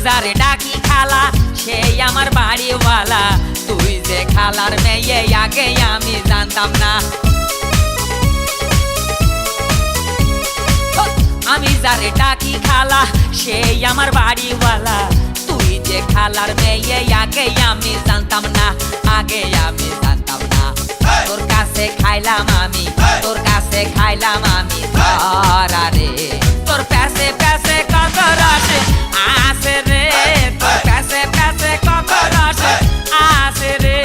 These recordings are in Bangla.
যারে ডাকি খালা সেই আমার বাড়িওয়ালা। তুই যে খালার মেয়ে আগে আমি জানতাম না। আমি যারে ডাকি খালা সেই আমার বাড়িওয়ালা। তুই যে খালার মেয়ে আগে আমি জানতাম না, আগে আমি জানতাম না। তোর কাছে খাইলাম আমি, তোর কাছে খাইলাম আমি ধরা রে। তোর প্যাসে প্যাসে কত রস আসে রে, তোর প্যাসে প্যাসে কত রস আসে রে।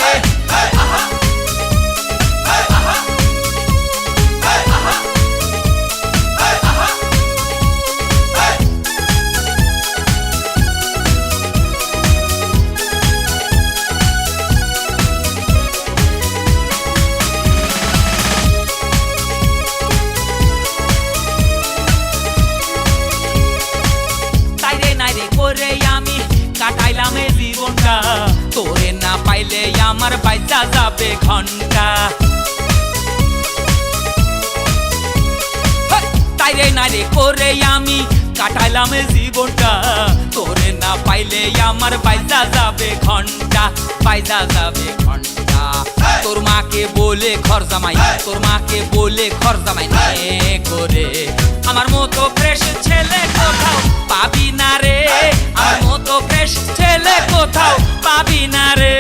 করে আমি কাটাইলাম এই জীবনটা, তোরে না পাইলে আমার বাইচা যাবে ঘন্টা। তাইরে নাইরে করে আমি কাটাইলাম এই জীবনটা, তোরে না পাইলে আমার বাইচা যাবে ঘন্টা, বাইচা যাবে ঘন্টা। তোর মাকে বলে ঘর জামাই, তোর মাকে বলে ঘর জামাই নিয়ে করে আমার মতো ফ্রেশ ছেলে কোথাও পাবি না রে, আমার মতো ফ্রেশ ছেলে কোথাও পাবি না রে।